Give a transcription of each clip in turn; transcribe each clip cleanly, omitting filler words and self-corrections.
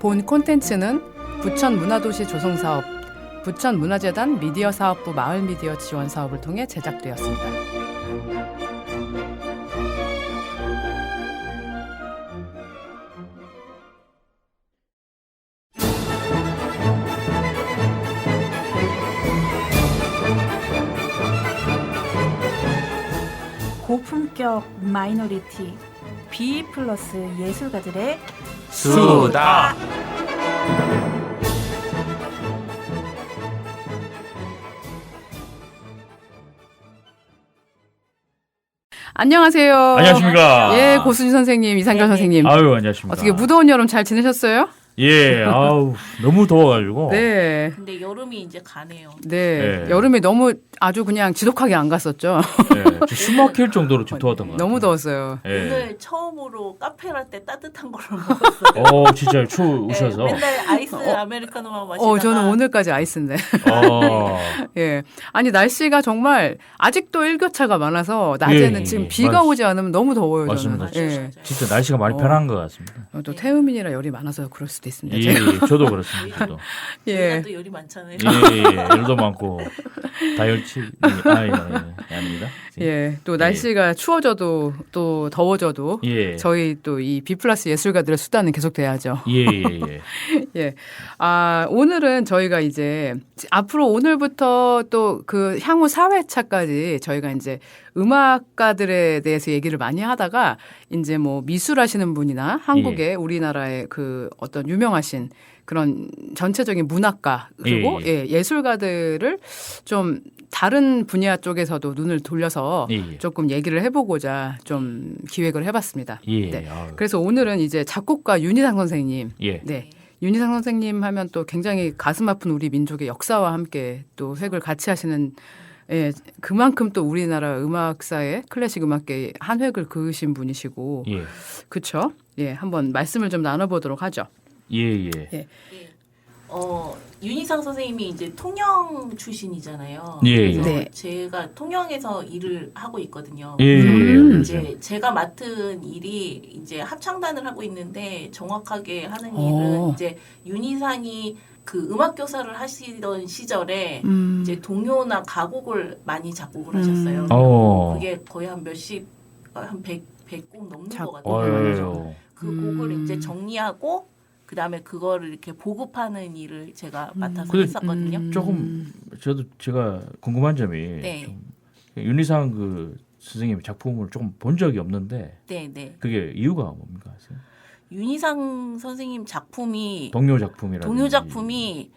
본 콘텐츠는 부천문화도시 조성사업, 부천문화재단 미디어사업부 마을미디어 지원사업을 통해 제작되었습니다. 고품격 마이너리티 B 플러스 예술가들의 수다. 안녕하세요. 안녕하십니까. 예, 고수진 선생님, 이상경 선생님. 아유, 안녕하십니까. 어떻게 무더운 여름 잘 지내셨어요? 예, 아우, 너무 더워가지고. 네. 근데 여름이 이제 가네요. 네. 네. 여름에 너무 아주 그냥 지독하게 안 갔었죠. 네, 숨 막힐 정도로 좀 더웠던 것 같아요. 너무 더웠어요. 예. 오늘 처음으로 카페라떼 따뜻한 거를 먹었어요. 진짜 추우셔서. 네, 맨날 아이스 아메리카노만 마시다가 저는 오늘까지 아이스인데. 어, 예. 아니, 날씨가 정말 아직도 일교차가 많아서 낮에는 예, 지금 예. 비가 오지 않으면 너무 더워요, 맞습니다. 저는. 예. 진짜 날씨가 많이 변한 것 같습니다. 또 태음인이라 열이 많아서 그럴 수도 있습니다. 예, 제가. 예, 저도 그렇습니다. 저도. 저희가 예. 또 열이 많잖아요. 예, 예, 열도 많고, 다혈치, 아닙니다. 예. 또 날씨가 추워져도 또 더워져도 예. 저희 또 이 B 플러스 예술가들의 수단은 계속 돼야죠. 예, 예, 예. 예. 오늘은 저희가 이제 앞으로 오늘부터 또 그 향후 4회차까지 저희가 이제 음악가들에 대해서 얘기를 많이 하다가 이제 뭐 미술 하시는 분이나 한국의 우리나라의 그 어떤 유명하신 그런 전체적인 문학가 그리고 예술가들을 좀 다른 분야 쪽에서도 눈을 돌려서 예. 조금 얘기를 해보고자 좀 기획을 해봤습니다. 예. 네. 아유. 그래서 오늘은 이제 작곡가 윤희상 선생님. 예. 네. 윤희상 선생님 하면 또 굉장히 가슴 아픈 우리 민족의 역사와 함께 또 획을 같이 하시는 그만큼 또 우리나라 음악사의 클래식 음악계의 한 획을 그으신 분이시고 예. 그렇죠? 예, 한번 말씀을 좀 나눠보도록 하죠. 예, 예. 예. 윤희상 선생님이 이제 통영 출신이잖아요. 예, 그래서 네. 제가 통영에서 일을 하고 있거든요. 예, 예. 이제 제가 맡은 일이 이제 합창단을 하고 있는데 정확하게 하는 일은 이제 윤희상이 그 음악 교사를 하시던 시절에 이제 동요나 가곡을 많이 작곡을 하셨어요. 그게 거의 한 몇십, 한 100곡 넘는 것 같아요. 아유. 그 곡을 이제 정리하고 그 다음에 그거를 이렇게 보급하는 일을 제가 맡아서 근데 했었거든요. 조금 제가 궁금한 점이 네. 좀 윤희상 그 선생님 작품을 조금 본 적이 없는데 네, 네. 그게 이유가 뭡니까? 윤희상 선생님 작품이 동요 작품이라든지 동요 작품이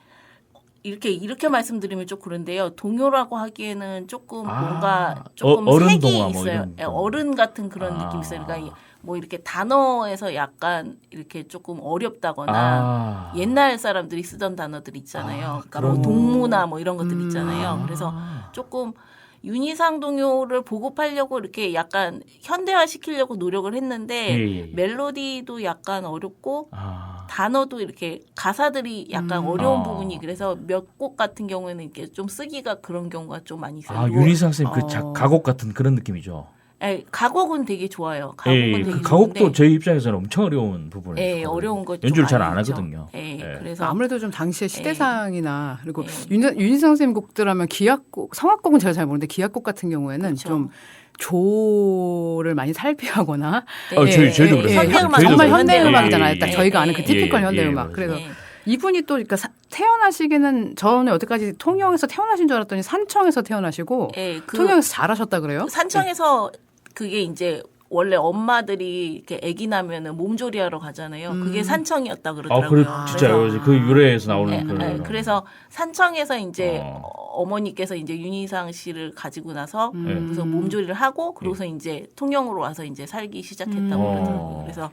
이렇게 말씀드리면 좀 그런데요. 동요라고 하기에는 조금 뭔가 조금 어른 색이 동화 뭐 있어요. 이런 예, 어른 같은 그런 느낌이 있어요. 그러니까 뭐 이렇게 단어에서 약간 이렇게 조금 어렵다거나 옛날 사람들이 쓰던 단어들 있잖아요. 그러니까 뭐 동무나 뭐 이런 것들 있잖아요. 그래서 조금 윤희상 동요를 보급하려고 이렇게 약간 현대화 시키려고 노력을 했는데 멜로디도 약간 어렵고 단어도 이렇게 가사들이 약간 어려운 부분이 그래서 몇 곡 같은 경우에는 이렇게 좀 쓰기가 그런 경우가 좀 많이 있어요. 윤희상 선생님 그 가곡 같은 그런 느낌이죠. 예, 가곡은 되게 좋아요. 가곡은 되게 그 좋은데 가곡도 제 입장에서는 엄청 어려운 부분이에요. 예, 어려운 것 연주를 잘 많이 안 있죠. 하거든요. 그래서 아무래도 좀 당시의 시대상이나 그리고 윤희상 선생님 곡들 하면 기악곡, 성악곡은 제가 잘 모르는데 기악곡 같은 경우에는 그렇죠. 좀 조를 많이 살피하거나 저희도 그래요. 현대음악 정말 저희도 현대음악이잖아요. 딱 예, 저희가 아는 그 예, 티피컬 예, 현대음악. 예, 그래서 예. 이분이 또 그러니까 태어나시기는 저는 여태까지 통영에서 태어나신 줄 알았더니 산청에서 태어나시고 예, 그 통영에서 잘하셨다 그래요? 산청에서 그게 이제 원래 엄마들이 이렇게 아기 나면은 몸조리하러 가잖아요. 그게 산청이었다 그러더라고요. 그래 진짜요. 그 유래에서 나오는 그런. 그래서 산청에서 이제 어머니께서 이제 윤희상 씨를 가지고 나서 그래서 몸조리를 하고 그러고서 이제 통영으로 와서 이제 살기 시작했다고 그러더라고요. 그래서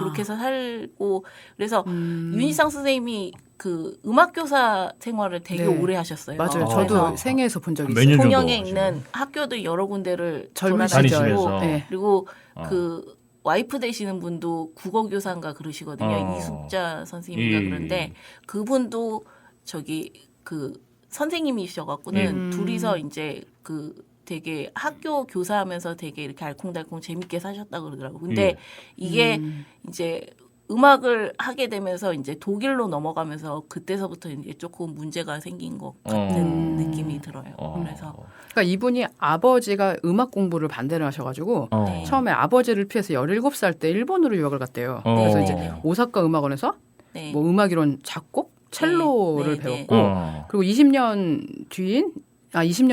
그렇게 해서 살고 그래서 윤희상 선생님이 그 음악교사 생활을 되게 오래 하셨어요. 맞아요. 그래서 저도 생애에서 본 적이 몇 있어요. 년 정도 통영에 하시나요? 있는 학교도 여러 군데를 젊은 돌아다니시고 시절. 네. 그리고 그 와이프 되시는 분도 국어교사인가 그러시거든요. 이숙자 선생님인가 그런데 그분도 저기 그 선생님이셔갖고는 둘이서 이제 그 되게 학교 교사하면서 되게 이렇게 알콩달콩 재밌게 사셨다 그러더라고요. 근데 이게 이제 음악을 하게 되면서 이제 독일로 넘어가면서 그때서부터 이제 조금 문제가 생긴 것 같은 느낌이 들어요. 그래서 그러니까 이분이 아버지가 음악 공부를 반대를 하셔가지고 네. 처음에 아버지를 피해서 17살 때 일본으로 유학을 갔대요. 그래서 이제 네. 오사카 음악원에서 네. 뭐 음악이론 작곡, 첼로를 네, 네, 배웠고 어. 그리고 20년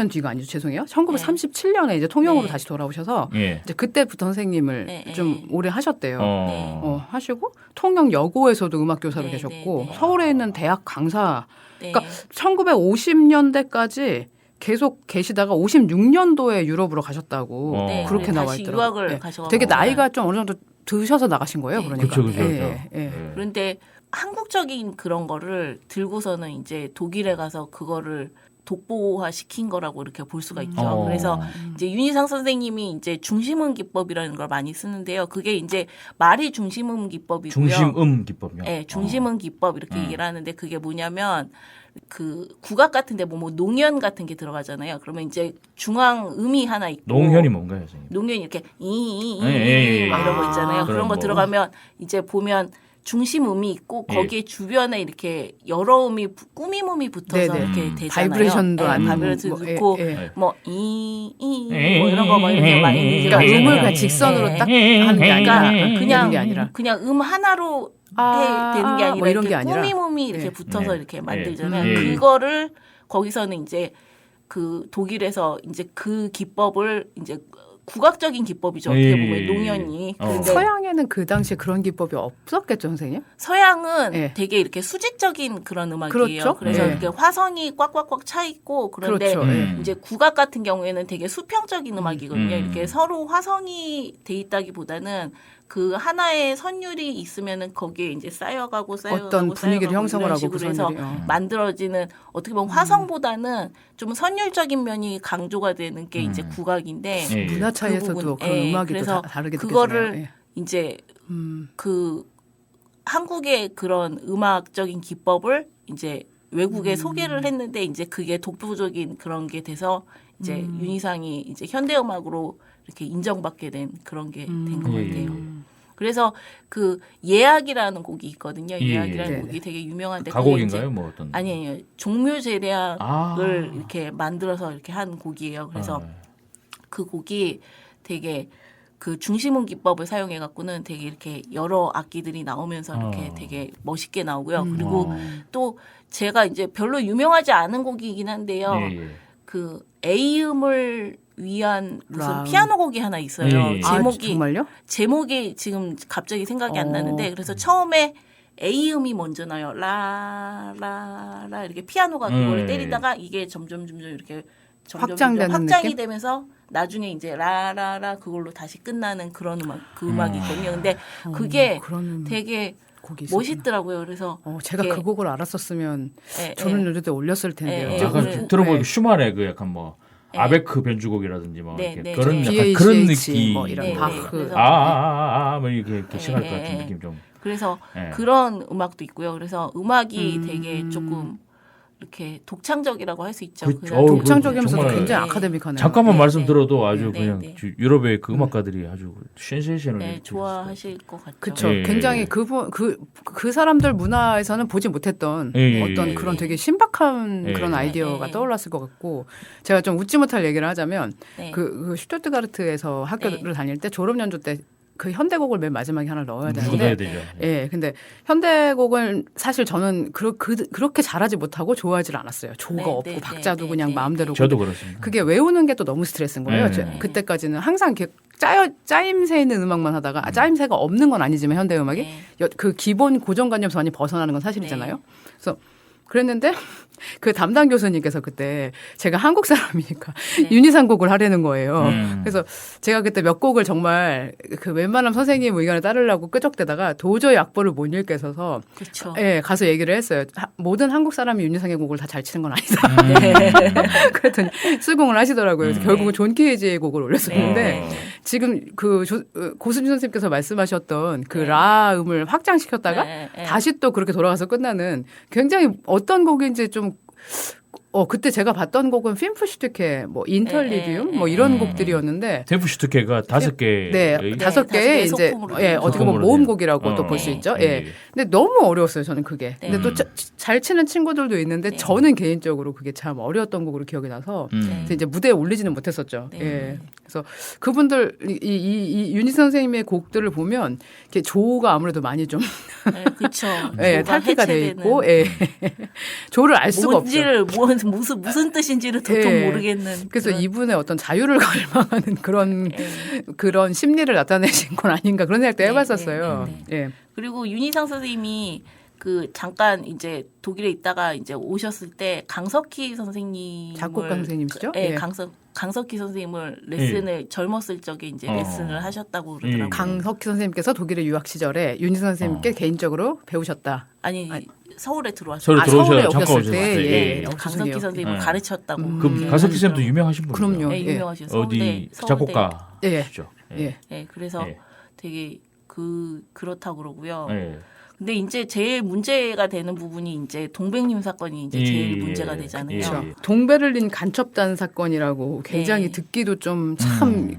뒤가 아니죠. 죄송해요. 1937년에 이제 통영으로 네. 다시 돌아오셔서 예. 이제 그때부터 선생님을 네, 좀 네. 오래 하셨대요. 어. 하시고 통영 여고에서도 음악 교사로 네, 계셨고 네, 네. 서울에 있는 대학 강사. 네. 그러니까 1950년대까지 계속 계시다가 56년도에 유럽으로 가셨다고 네, 그렇게 네, 나와 다시 있더라고요. 유학을 네. 가셔가지고. 되게 나이가 좀 어느 정도 드셔서 나가신 거예요. 네. 그러니까. 그렇죠, 그렇죠. 예, 예. 예. 그런데 한국적인 그런 거를 들고서는 이제 독일에 가서 그거를 독보화 시킨 거라고 이렇게 볼 수가 있죠. 어. 그래서 이제 윤희상 선생님이 이제 중심음 기법이라는 걸 많이 쓰는데요. 그게 이제 말이 중심음 기법이고요. 중심음 기법이요. 네, 중심음 기법 이렇게 얘기를 하는데 그게 뭐냐면 그 국악 같은데 뭐 농현 같은 게 들어가잖아요. 그러면 이제 중앙음이 하나 있고 농현이 뭔가요, 선생님? 농현이 이렇게 이이이 예. 이런 거 있잖아요. 아, 그런 거 그런 거. 들어가면 이제 보면 중심음이 있고 예. 거기에 주변에 이렇게 여러 음이 꾸밈음이 붙어서 네네. 이렇게 되잖아요. 바이브레이션도 안 바이브레이션도 뭐, 있고 예. 뭐 뭐 이런 거 뭐 이렇게 많이 그러니까 들어가잖아요. 음을 그냥 직선으로 예. 딱 하는 게 아니라 그러니까 그냥 게 아니라 그냥 음 하나로 아, 되는 게 아니라 뭐 이런 이렇게 게 아니라. 꾸밈음이 이렇게 예. 붙어서 네. 이렇게 만들잖아요. 예. 그거를 거기서는 이제 그 독일에서 이제 그 기법을 이제 국악적인 기법이죠. 어떻게 보면 농현이. 근데 서양에는 그 당시에 그런 기법이 없었겠죠, 선생님? 서양은 예. 되게 이렇게 수직적인 그런 음악이에요. 그렇죠. 그래서 예. 이렇게 화성이 꽉꽉꽉 차 있고 그런데 그렇죠. 예. 이제 국악 같은 경우에는 되게 수평적인 음악이거든요. 음. 이렇게 서로 화성이 돼 있다기보다는 그 하나의 선율이 있으면은 거기에 이제 쌓여가고 어떤 분위기를 형성을 이런 하고 그 식으로 해서 선율이. 만들어지는 어떻게 보면 화성보다는 좀 선율적인 면이 강조가 되는 게 이제 국악인데 예. 문화 차이에서도 부분, 그런 예, 음악이 또 그래서 다르게 그거를 느껴지네요. 예. 이제 음. 그 한국의 그런 음악적인 기법을 이제 외국에 소개를 했는데 이제 그게 독보적인 그런 게 돼서 이제 윤희상이 이제 현대 음악으로 이렇게 인정받게 된 그런 게 된 것 예, 예, 같아요. 예. 그래서 그 예악이라는 곡이 있거든요. 예, 예악이라는 예. 곡이 되게 유명한데 그게 가곡인가요, 이제 뭐 어떤? 아니에요. 종묘제략을 아. 이렇게 만들어서 이렇게 한 곡이에요. 그래서 아, 그 곡이 되게 그 중심음 기법을 사용해 갖고는 되게 이렇게 여러 악기들이 나오면서 이렇게 되게 멋있게 나오고요. 그리고 또 제가 이제 별로 유명하지 않은 곡이긴 한데요. 예, 예. 그 A음을 위한 무슨 라. 피아노 곡이 하나 있어요. 예, 예. 제목이 아, 정말요? 제목이 지금 갑자기 생각이 안 나는데 그래서 처음에 A음이 먼저 나요. 라라라 이렇게 피아노가 그거를 때리다가 이게 점점 이렇게 확장되는 확장이 느낌? 되면서 나중에 이제 라라라 그걸로 다시 끝나는 그런 음악 그 음악이 있거든요. 근데 그게 그런 되게 곡이 있었구나. 멋있더라고요. 그래서 제가 이게- 그 곡을 알았었으면 예, 저는 예. 요즘에 올렸을 텐데요. 예, 예. 약간 그래. 들어보니까 슈만의 그 약간 뭐 예. 아베크 변주곡이라든지 뭐 네, 이렇게 네, 그런 네. 약간 그런 BACH 느낌. 뭐 이런 네, 바흐. 네. 그래서- 뭐 이렇게 예, 시갈 것 예, 같은 예. 느낌 좀. 그래서 예. 그런 음악도 있고요. 그래서 음악이 되게 조금 이렇게 독창적이라고 할 수 있죠. 그쵸. 그래서 어우, 독창적이면서도 정말- 굉장히 네. 아카데믹하네요. 잠깐만 네, 말씀 네. 들어도 아주 네, 그냥 네. 유럽의 그 음악가들이 아주 센세이션을 네, 일으킬 수 좋아하실 것 같죠. 그렇죠. 예. 굉장히 그 사람들 문화에서는 보지 못했던 예, 어떤 예, 그런 예. 되게 신박한 예. 그런 아이디어가 예, 예. 떠올랐을 것 같고 제가 좀 웃지 못할 얘기를 하자면 네. 그 슈투트가르트에서 학교를 네. 다닐 때 졸업 연주 때 그 현대곡을 맨 마지막에 하나 넣어야 묻어야 되는데 되죠. 예, 근데 현대곡은 사실 저는 그렇게 잘하지 못하고 좋아하지를 않았어요. 조가 네, 없고 네, 박자도 네, 그냥 네, 마음대로. 저도 그렇습니다. 그게 외우는 게 또 너무 스트레스인 거예요. 네. 그때까지는 항상 이렇게 짜임새 있는 음악만 하다가 짜임새가 없는 건 아니지만 현대 음악이 네. 그 기본 고정관념에서 많이 벗어나는 건 사실이잖아요. 네. 그래서 그랬는데 그 담당 교수님께서 그때 제가 한국 사람이니까 네. 윤희상 곡을 하려는 거예요. 음. 그래서 제가 그때 몇 곡을 정말 그 웬만하면 선생님 의견에 따르려고 끄적대다가 도저히 악보를 못 읽겠어서 그렇죠. 예, 가서 얘기를 했어요. 모든 한국 사람이 윤희상의 곡을 다 잘 치는 건 아니다. 네. 그랬더니 수긍을 하시더라고요. 그래서 결국은 존 케이지의 곡을 올렸었는데 네. 지금 그 고수진 선생님께서 말씀하셨던 그 네. 라 음을 확장시켰다가 네, 네. 다시 또 그렇게 돌아가서 끝나는 굉장히 어떤 곡인지 좀 그때 제가 봤던 곡은 핀프슈트케, 뭐 인털리디움, 뭐 이런 곡들이었는데 템프슈트케가 5개. 네, 5개의 이제 소품으로 어떻게 보면 소품으로 모음곡이라고 돼요. 또 볼 수 네. 있죠. 예. 근데 너무 어려웠어요, 저는 그게. 네. 근데 또 잘 치는 친구들도 있는데 네. 저는 개인적으로 그게 참 어려웠던 곡으로 기억이 나서 그래서 이제 무대에 올리지는 못했었죠. 네. 예. 그래서 그분들 이 윤희 선생님의 곡들을 보면 이렇게 조가 아무래도 많이 좀 네, 그렇죠. 예, 탈피가 돼 있고 예. 조를 알 수가 없죠. 뭔지를 무슨 뜻인지를 도통 예. 모르겠는. 그래서 그런, 이분의 어떤 자유를 갈망하는 그런 심리를 나타내신 건 아닌가 그런 생각도 네, 해봤었어요. 네, 예. 그리고 윤희상 선생님이 그 잠깐 이제 독일에 있다가 이제 오셨을 때 강석희 선생님 작곡가 선생님이시죠? 네, 예. 강석희 선생님을 레슨을 젊었을 적에 이제 레슨을 하셨다고 그러더라고요. 강석희 선생님께서 독일에 유학 시절에 윤희 선생님께 개인적으로 배우셨다. 아니 서울에 들어왔어요. 서울에 서울에 들어오셔서 잠깐 오셨을 때, 오셨을 때. 예. 강석희 선생님을 예. 가르쳤다고. 그 가석희 쌤도 유명하신 분이죠. 그럼요. 네, 예. 유명하신 어디 서울대 작곡가시죠. 예. 네, 그래서 예. 되게 그렇다고 그러고요. 예. 근데 이제 제일 문제가 되는 부분이 이제 동백님 사건이 이제 제일 문제가 되잖아요. 그렇죠. 동베를린 간첩단 사건이라고 굉장히 네. 듣기도 좀 참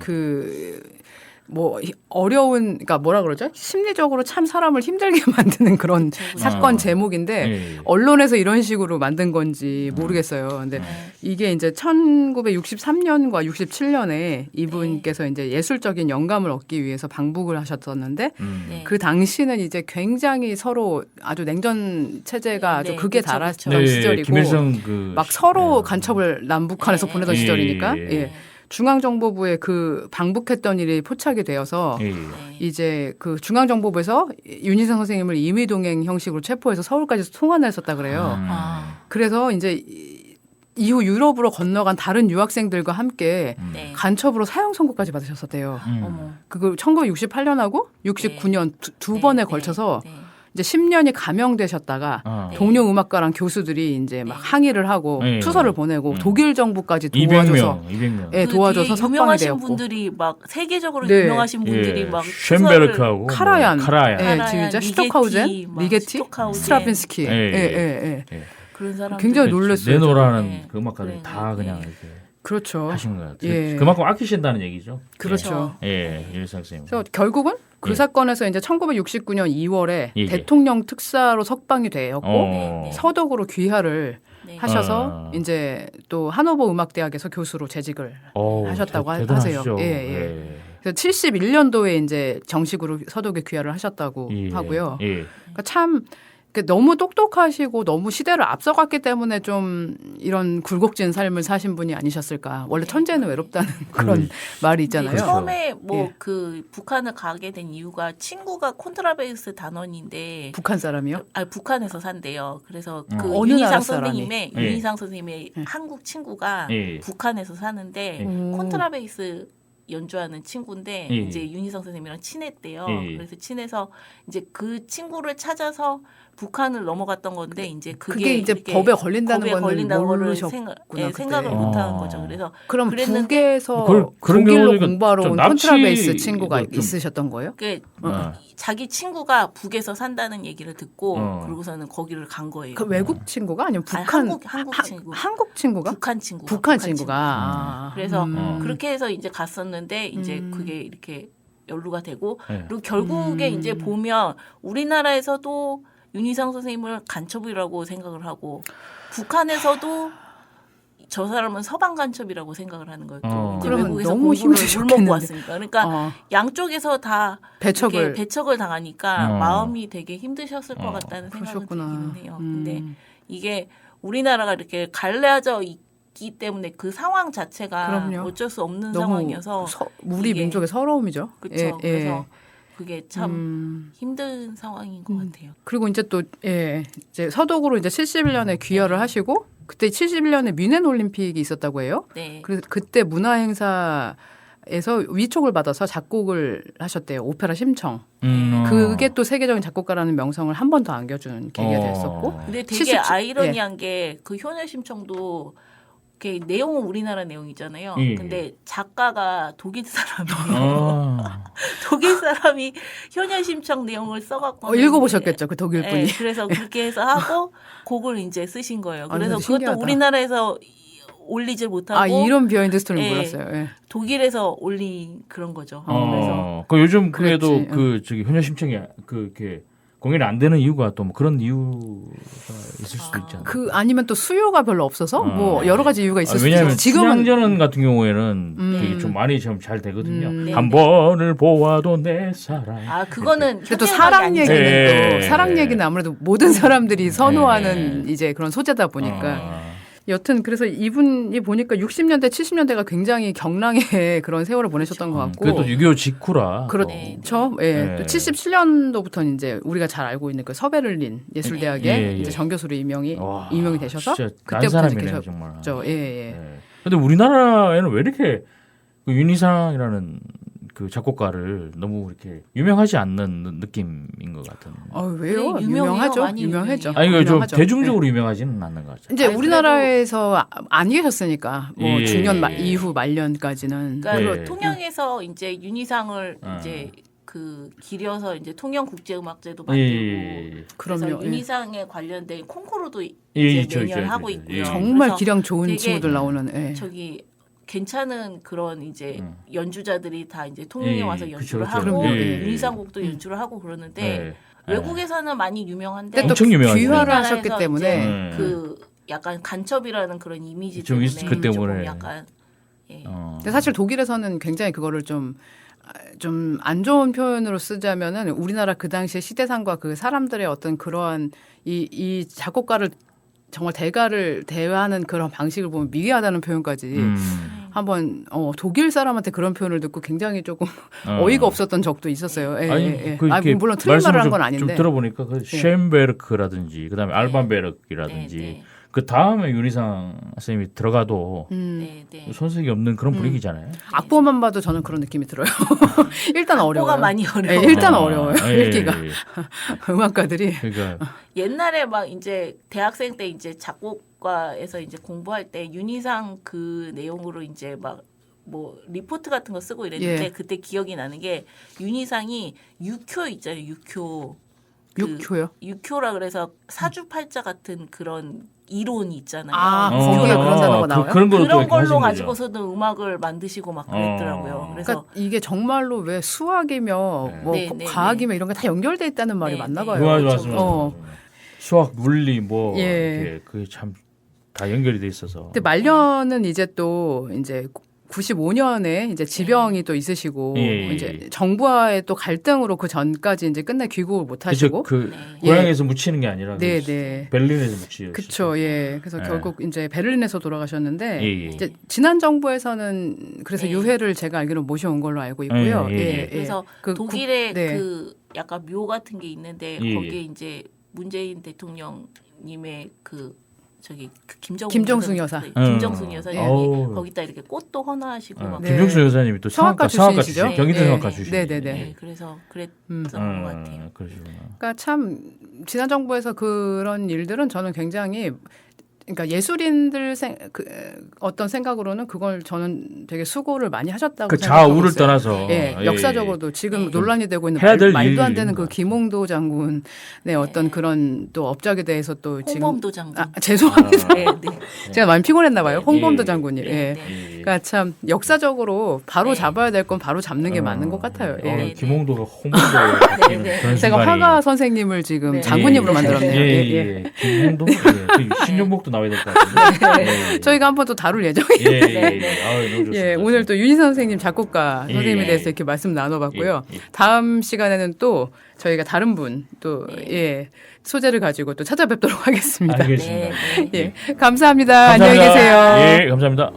뭐 어려운 그러니까 뭐라 그러죠? 심리적으로 참 사람을 힘들게 만드는 그런 그렇죠. 사건 제목인데 예. 언론에서 이런 식으로 만든 건지 모르겠어요. 근데 이게 이제 1963년과 67년에 이분께서 이제 예술적인 영감을 얻기 위해서 방북을 하셨었는데 네. 그 당시는 이제 굉장히 서로 아주 냉전 체제가 아주 네, 극에 그쵸, 달했던 네, 시절이고 김일성 막 서로 예. 간첩을 남북한에서 네. 보내던 예, 시절이니까 예. 예. 중앙정보부에 그 방북했던 일이 포착이 되어서 예. 네. 이제 그 중앙정보부에서 윤희상 선생님을 임의동행 형식으로 체포해서 서울까지 송환했었다 그래요. 그래서 이제 이후 유럽으로 건너간 다른 유학생들과 함께 네. 간첩으로 사형 선고까지 받으셨었대요. 어머. 그걸 1968년하고 69년 두 네, 번에 네, 걸쳐서 네. 이제 10년이 감형되셨다가 네. 동료 음악가랑 교수들이 이제 막 항의를 하고 네. 투서를 보내고 독일 정부까지 도와줘서 200명. 예, 그 도와줘서 뒤에 석방이 유명하신 되었고 분들이 막 세계적으로 네. 유명하신 분들이 막 쉔베르크하고 카라얀, 카라얀. 예, 카라얀, 지휘자 리게티, 슈토카우젠, 막 리게티, 슈토카우젠. 스트라빈스키, 예, 예, 예. 예, 예. 그런 사람 굉장히 놀랐어요. 내노라는 네. 그 음악가들이 네, 다 네. 그냥 이렇게 그렇죠. 하신 것 같아요. 예. 그만큼 아끼신다는 얘기죠. 그렇죠. 예, 윤희상 선생님. 그래서 결국은 그 예. 사건에서 이제 1969년 2월에 예. 대통령 특사로 석방이 되었고 어. 서독으로 귀화를 네. 하셔서 아. 이제 또 하노버 음악대학에서 교수로 재직을 어우, 하셨다고 대단하시죠. 하세요. 예, 예. 그래서 71년도에 이제 정식으로 서독에 귀화를 하셨다고 예. 하고요. 예. 그러니까 참 너무 똑똑하시고 너무 시대를 앞서갔기 때문에 좀 이런 굴곡진 삶을 사신 분이 아니셨을까. 원래 천재는 외롭다는 그런 말이 있잖아요. 그렇죠. 처음에 뭐 예. 그 북한을 가게 된 이유가 친구가 콘트라베이스 단원인데 북한 사람이요? 북한에서 산대요. 그래서 그 어느 나라 윤희상 사람이? 선생님의 예. 윤희상 선생님의 한국 친구가 예. 북한에서 사는데 예. 콘트라베이스 연주하는 친구인데 예. 이제 윤희상 선생님이랑 친했대요. 예. 그래서 친해서 이제 그 친구를 찾아서 북한을 넘어갔던 건데 이제 그게 이제 이렇게 법에 걸린다는 법에 거는 걸린다는 거를 모르셨구나, 그때. 생각을 못하는 거죠. 그래서 그럼 그랬는데 북에서 그런 독일로 경우는 공부하러 좀 온 납치- 콘트라베이스 친구가 좀- 있으셨던 거예요? 그 어. 자기 친구가 북에서 산다는 얘기를 듣고 어. 그러고서는 거기를 간 거예요. 그 외국 친구가 아니면 아니, 북한 한국 친구. 한국 친구가? 북한 친구. 북한 친구가. 아. 그래서 음. 그렇게 해서 이제 갔었는데 이제 그게 이렇게 연루가 되고 예. 그리고 결국에 이제 보면 우리나라에서도 윤희상 선생님을 간첩이라고 생각을 하고 북한에서도 저 사람은 서방 간첩이라고 생각을 하는 거예요. 또 이제 그러면 외국에서 너무 공부를 힘드셨겠는데. 물먹고 왔으니까. 그러니까 어. 양쪽에서 다 배척을. 이렇게 배척을 당하니까 어. 마음이 되게 힘드셨을 것 같다는 생각은 그러셨구나. 들기는 해요. 근데 이게 우리나라가 이렇게 갈라져 있기 때문에 그 상황 자체가 그럼요. 어쩔 수 없는 너무 상황이어서 우리 이게- 민족의 서러움이죠. 그렇죠. 그래서 그게 참 힘든 상황인 것 같아요. 그리고 이제 또 이제 서독으로 이제 71년에 귀화를 하시고 그때 71년에 뮌헨 올림픽이 있었다고 해요. 네. 그래서 그때 문화 행사에서 위촉을 받아서 작곡을 하셨대요. 오페라 심청. 그게 또 세계적인 작곡가라는 명성을 한 번 더 안겨준 계기가 됐었고. 근데 되게 77 아이러니한 게 그 효녀 심청도 그 내용은 우리나라 내용이잖아요. 예. 근데 작가가 독일 사람이에요. 아. 독일 사람이 효녀심청 내용을 써갖고 읽어보셨겠죠, 그 독일 분이. 네, 그래서 그렇게 해서 하고 곡을 이제 쓰신 거예요. 아, 그래서 근데 그것도 신기하다. 우리나라에서 올리질 못하고 아, 이런 비하인드 스토리는 예. 몰랐어요. 예. 독일에서 올린 그런 거죠. 그래서 그 요즘 그래도 그랬지, 그 저기 효녀심청이 이렇게 공연이 안 되는 이유가 또 뭐 그런 이유가 있을 수도 있잖아요. 아니면 또 수요가 별로 없어서 뭐 여러 가지 이유가 있을 수도 왜냐하면 있어요. 지금은 춘향전 같은 경우에는 되게 좀 많이 좀 잘 되거든요. 네, 한 네. 번을 보아도 내 사랑. 아 그거는 근데 또 현대음악이 사랑 아니죠. 얘기는 예. 또 사랑 얘기는 아무래도 모든 사람들이 선호하는 이제 그런 소재다 보니까 여튼 그래서 이분이 보니까 60년대 70년대가 굉장히 경랑의 그런 세월을 보내셨던 것 같고 그래도 6.25 직후라. 그렇죠. 예. 네. 또 77년도부터는 이제 우리가 잘 알고 있는 그 서베를린 예술대학에 예, 예. 이제 정교수로 임명이 와, 되셔서 진짜 난 그때부터 사람이네요, 이렇게 정말. 계셨죠. 예, 예. 예. 근데 우리나라에는 왜 이렇게 그 윤희상이라는 그 작곡가를 너무 이렇게 유명하지 않는 느낌인 것 같은. 왜요? 네, 유명해요. 유명하죠. 많이 유명하죠. 아니 이거 좀 유명하죠. 대중적으로 유명하지는 않는 것 같아요. 이제 아니, 우리나라에서 안 계셨으니까 뭐 예. 중년 이후 말년까지는 그러니까 예. 통영에서 이제 윤희상을 이제 그 기려서 이제 통영 국제음악제도 만들고 예. 그래서 그럼요. 예. 윤희상에 관련된 콩쿠르도 이제 있죠, 매년 있죠, 하고 있죠. 있고요. 예. 정말 그래서 기량 좋은 되게 친구들 나오는. 예. 저기 괜찮은 그런 이제 연주자들이 다 이제 통영에 예, 와서 연주를 그쵸, 하고 그럼요. 예. 윤희상 곡도 연주를 하고 그러는데 예. 외국에서는 많이 유명한데 근데 또 엄청 유명하죠. 귀화를 하셨기 우리나라에서 때문에 이제 그 약간 간첩이라는 그런 이미지 좀 때문에 그 때문에. 조금 약간 예. 근데 사실 독일에서는 굉장히 그거를 좀 안 좋은 표현으로 쓰자면은 우리나라 그 당시에 시대상과 그 사람들의 어떤 그러한 이 작곡가를 정말 대하는 그런 방식을 보면 미개하다는 표현까지 한번 독일 사람한테 그런 표현을 듣고 굉장히 조금 어이가 없었던 적도 있었어요. 예, 아니, 예, 예. 그 이렇게 물론 틀린 말을 한 건 좀 아닌데. 들어보니까 그 쉔베르크라든지 그다음에 알반베르크라든지 네, 그 다음에 윤희상 선생님이 들어가도 네, 네. 손색이 없는 그런 분위기잖아요. 악보만 봐도 저는 그런 느낌이 들어요. 일단 어려워요. 악보가 많이 어려워요. 예, 일단 어려워요. 예, 읽기가 예. 음악가들이. 그러니까 옛날에 막 이제 대학생 때 이제 작곡과에서 이제 공부할 때 윤희상 그 내용으로 이제 막 뭐 리포트 같은 거 쓰고 이랬는데 예. 그때 기억이 나는 게 윤희상이 육효 있잖아요. 육효. 그 육효요? 육효라 그래서 사주팔자 같은 그런 이론이 있잖아요. 아, 거기에 그런 단어가 나와요? 그런 걸로 또 그런 이렇게 걸로 하신 거죠. 가지고서도 음악을 만드시고 막 그랬더라고요. 그래서 그러니까 이게 정말로 왜 수학이며 뭐 네, 네, 과학이며 이런 게 다 연결돼 있다는 말이 네, 맞나 네. 봐요. 맞습니다. 어. 수학, 물리 뭐 예. 이렇게 그게 참 다 연결이 돼 있어서. 근데 말년은 이제 또 이제 95년에 이제 지병이 또 있으시고 예. 이제 정부와의 또 갈등으로 그 전까지 이제 끝내 귀국을 못 하시고 그 네. 고향에서 묻히는 게 아니라 네, 그 네. 베를린에서 묻히요. 그쵸, 예. 그래서 예. 결국 이제 베를린에서 돌아가셨는데 예, 예. 이제 지난 정부에서는 그래서 네. 유해를 제가 알기로 모셔온 걸로 알고 있고요. 예, 예, 예. 그래서 그 독일에 네. 그 약간 묘 같은 게 있는데 예, 거기에 예. 이제 문재인 대통령님의 그 저기 그 김정숙 여사. 김정숙 여사님이 어우. 거기다 이렇게 꽃도 헌화하시고 막 네. 김정수 여사님이 또 성악가 성악가 출신이시죠? 출신, 경희대 네. 성악가 네. 출신. 네, 네, 네. 네, 그래서 그랬던 것 같아요. 그러시구나. 그러니까 참 지난 정부에서 그런 일들은 저는 굉장히 그러니까 예술인들 어떤 생각으로는 그걸 저는 되게 수고를 많이 하셨다고 그 생각하고 자우를 있어요. 떠나서 예, 예, 역사적으로도 지금 예. 논란이 되고 있는 해야 될 말도 안 일인 되는 것 그 같아요. 김홍도 장군의 어떤 그런 또 업적에 대해서 또 지금 홍범도 장군. 죄송합니다. 네, 네. 제가 많이 피곤했나 봐요. 홍범도 예. 장군이. 예. 네, 네. 예. 그러니까 참 역사적으로 바로 네. 잡아야 될 건 바로 잡는 게 맞는 것 같아요. 예. 네. 김홍도가 홍범도에 바뀌는 네. 그런 제가 순간이. 화가 선생님을 지금 네. 장군님으로 예. 만들었네요. 예, 예, 예, 예. 예. 김홍도? 예. 신종복도 나와야 될 것 같은데. 예, 예. 저희가 한번 또 다룰 예정이에요. 예, 예, 예. 아유, 너무 좋습니다. 예, 오늘 또 윤희선 선생님 작곡가 예, 선생님에 예. 대해서 이렇게 말씀 나눠봤고요. 예, 예. 다음 시간에는 또 저희가 다른 분 또 예, 소재를 가지고 또 찾아뵙도록 하겠습니다. 알겠습니다. 네, 네. 예, 감사합니다. 안녕히 계세요. 예, 감사합니다.